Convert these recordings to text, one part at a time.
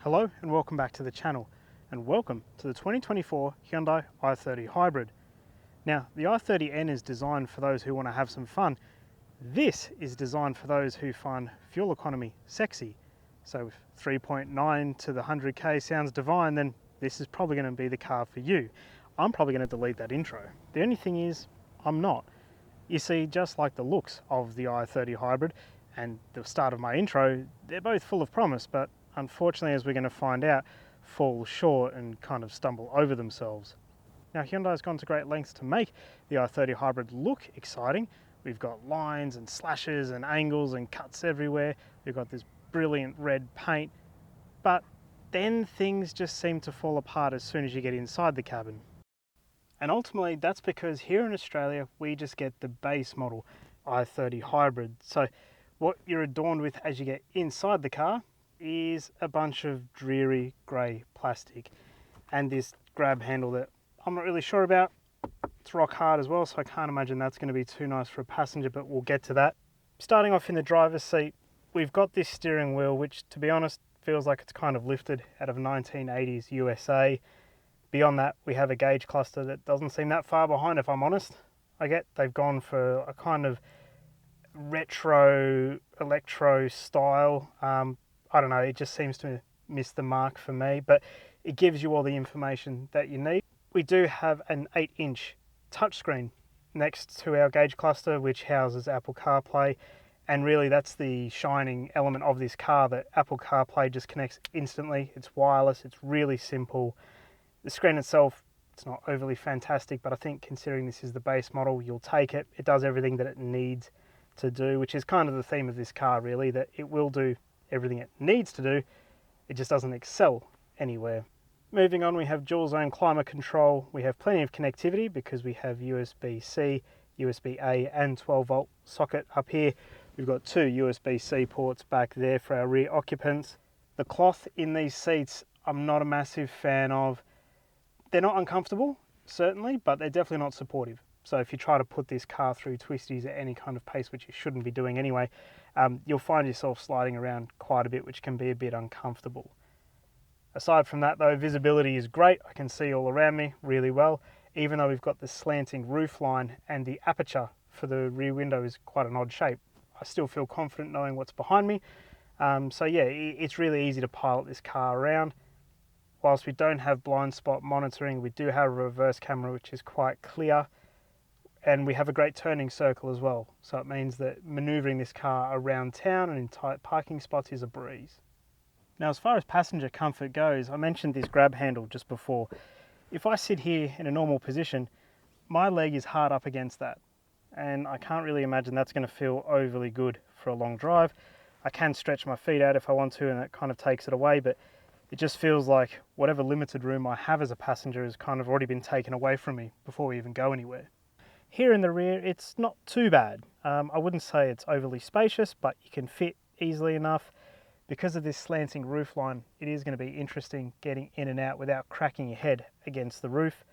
Hello and welcome back to the channel, and welcome to the 2024 Hyundai i30 Hybrid. Now, the i30N is designed for those who want to have some fun. This is designed for those who find fuel economy sexy. So if 3.9 to the 100k sounds divine, then this is probably going to be the car for you. I'm probably going to delete that intro. The only thing is, I'm not. You see, just like the looks of the i30 Hybrid and the start of my intro, they're both full of promise, but unfortunately, as we're going to find out, fall short and kind of stumble over themselves. Now, Hyundai's gone to great lengths to make the i30 Hybrid look exciting. We've got lines and slashes and angles and cuts everywhere. We've got this brilliant red paint, but then things just seem to fall apart as soon as you get inside the cabin. And ultimately, that's because here in Australia, we just get the base model i30 Hybrid. So what you're adorned with as you get inside the car is a bunch of dreary grey plastic and this grab handle that I'm not really sure about. It's rock hard as well, so I can't imagine that's going to be too nice for a passenger, but we'll get to that. Starting off in the driver's seat, we've got this steering wheel, which to be honest feels like it's kind of lifted out of 1980s USA. Beyond that, we have a gauge cluster that doesn't seem that far behind, if I'm honest. I get they've gone for a kind of retro electro style. I don't know, it just seems to miss the mark for me, but it gives you all the information that you need. We do have an 8-inch touchscreen next to our gauge cluster, which houses Apple CarPlay, and really that's the shining element of this car, that Apple CarPlay just connects instantly. It's wireless, it's really simple. The screen itself, it's not overly fantastic, but I think considering this is the base model, you'll take it. It does everything that it needs to do, which is kind of the theme of this car really, that it will do everything it needs to do, it just doesn't excel anywhere. Moving on, we have dual zone climate control. We have plenty of connectivity because we have USB-C, USB-A and 12 volt socket up here. We've got two USB-C ports back there for our rear occupants. The cloth in these seats, I'm not a massive fan of. They're not uncomfortable, certainly, but they're definitely not supportive. So if you try to put this car through twisties at any kind of pace, which you shouldn't be doing anyway, you'll find yourself sliding around quite a bit, which can be a bit uncomfortable. Aside from that though, visibility is great. I can see all around me really well, even though we've got the slanting roof line and the aperture for the rear window is quite an odd shape. I still feel confident knowing what's behind me. So yeah, it's really easy to pilot this car around. Whilst we don't have blind spot monitoring, we do have a reverse camera, which is quite clear. And we have a great turning circle as well. So it means that maneuvering this car around town and in tight parking spots is a breeze. Now, as far as passenger comfort goes, I mentioned this grab handle just before. If I sit here in a normal position, my leg is hard up against that. And I can't really imagine that's going to feel overly good for a long drive. I can stretch my feet out if I want to, and that kind of takes it away, but it just feels like whatever limited room I have as a passenger has kind of already been taken away from me before we even go anywhere. Here in the rear, it's not too bad. I wouldn't say it's overly spacious, but you can fit easily enough. Because of this slanting roof line, it is going to be interesting getting in and out without cracking your head against the roof.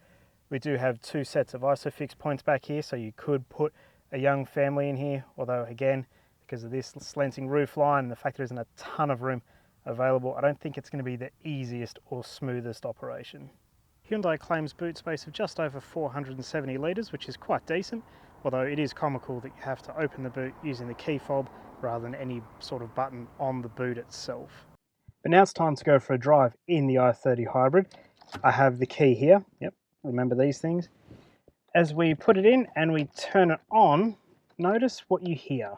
We do have two sets of ISOFIX points back here, so you could put a young family in here, although again, because of this slanting roof line and the fact there isn't a ton of room available, I don't think it's going to be the easiest or smoothest operation. Hyundai claims boot space of just over 470 litres, which is quite decent, although it is comical that you have to open the boot using the key fob rather than any sort of button on the boot itself. But now it's time to go for a drive in the i30 Hybrid. I have the key here, yep, remember these things. As we put it in and we turn it on, notice what you hear.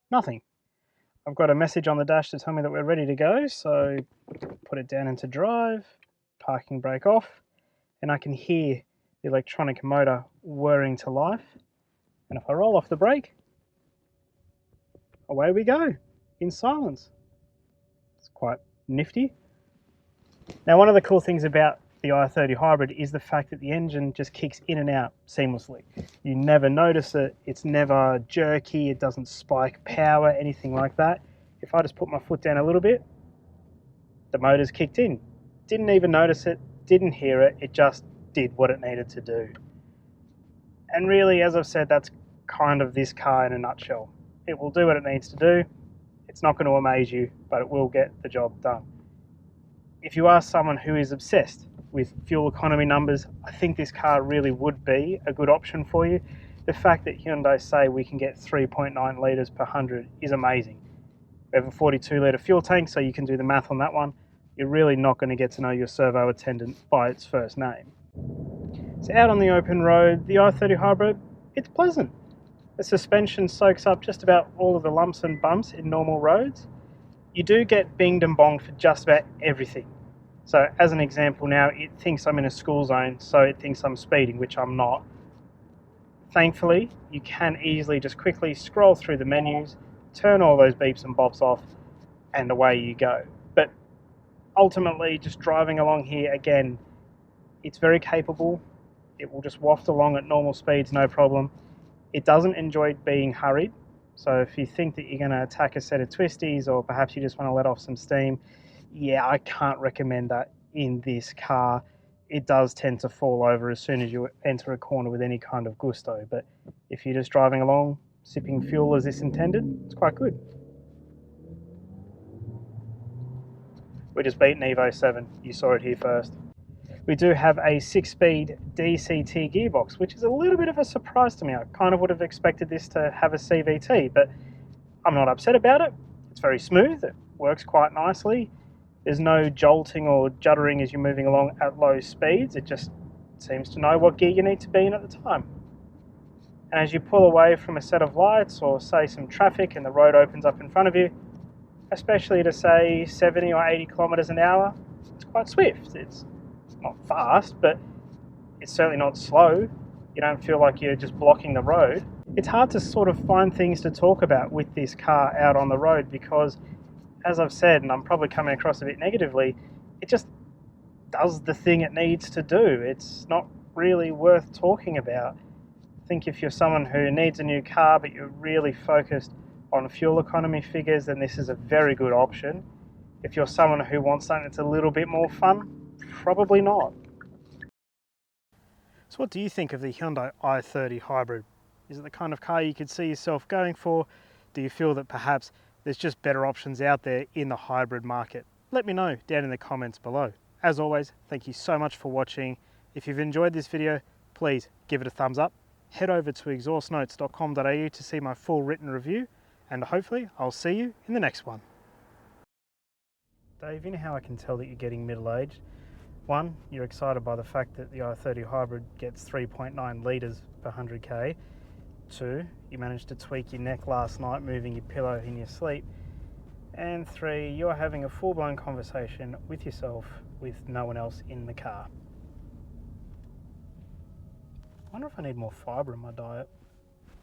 Nothing. I've got a message on the dash to tell me that we're ready to go, so put it down into drive, parking brake off, and I can hear the electronic motor whirring to life. And if I roll off the brake, away we go, in silence. It's quite nifty. Now, one of the cool things about the i30 Hybrid is the fact that the engine just kicks in and out seamlessly. You never notice it, it's never jerky, it doesn't spike power, anything like that. If I just put my foot down a little bit, the motor's kicked in. Didn't even notice it, didn't hear it, it just did what it needed to do. And really, as I've said, that's kind of this car in a nutshell. It will do what it needs to do. It's not going to amaze you, but it will get the job done. If you are someone who is obsessed with fuel economy numbers, I think this car really would be a good option for you. The fact that Hyundai say we can get 3.9 litres per 100 is amazing. We have a 42 litre fuel tank, so you can do the math on that one. You're really not going to get to know your servo attendant by its first name. So out on the open road, the i30 Hybrid, it's pleasant. The suspension soaks up just about all of the lumps and bumps in normal roads. You do get binged and bonged for just about everything. So as an example now, it thinks I'm in a school zone, so it thinks I'm speeding, which I'm not. Thankfully, you can easily just quickly scroll through the menus, turn all those beeps and bops off, and away you go. But ultimately, just driving along here, again, it's very capable. It will just waft along at normal speeds, no problem. It doesn't enjoy being hurried. So if you think that you're going to attack a set of twisties, or perhaps you just want to let off some steam, yeah, I can't recommend that in this car. It does tend to fall over as soon as you enter a corner with any kind of gusto. But if you're just driving along, sipping fuel as this intended, it's quite good. We just beat an Evo 7. You saw it here first. We do have a 6-speed DCT gearbox, which is a little bit of a surprise to me. I kind of would have expected this to have a CVT, but I'm not upset about it. It's very smooth, it works quite nicely. There's no jolting or juddering as you're moving along at low speeds. It just seems to know what gear you need to be in at the time. And as you pull away from a set of lights or say some traffic and the road opens up in front of you, especially to say 70 or 80 kilometers an hour, it's quite swift. It's not fast, but it's certainly not slow. You don't feel like you're just blocking the road. It's hard to sort of find things to talk about with this car out on the road because, as I've said, and I'm probably coming across a bit negatively, it just does the thing it needs to do. It's not really worth talking about. I think if you're someone who needs a new car but you're really focused on fuel economy figures, then this is a very good option. If you're someone who wants something that's a little bit more fun, probably not. So what do you think of the Hyundai i30 Hybrid? Is it the kind of car you could see yourself going for? Do you feel that perhaps there's just better options out there in the hybrid market? Let me know down in the comments below. As always, thank you so much for watching. If you've enjoyed this video, please give it a thumbs up. Head over to exhaustnotes.com.au to see my full written review, and hopefully I'll see you in the next one. Dave, you know how I can tell that you're getting middle-aged? One, you're excited by the fact that the i30 Hybrid gets 3.9 litres per 100k. Two, you managed to tweak your neck last night moving your pillow in your sleep. And three, you're having a full-blown conversation with yourself with no one else in the car. I wonder if I need more fibre in my diet.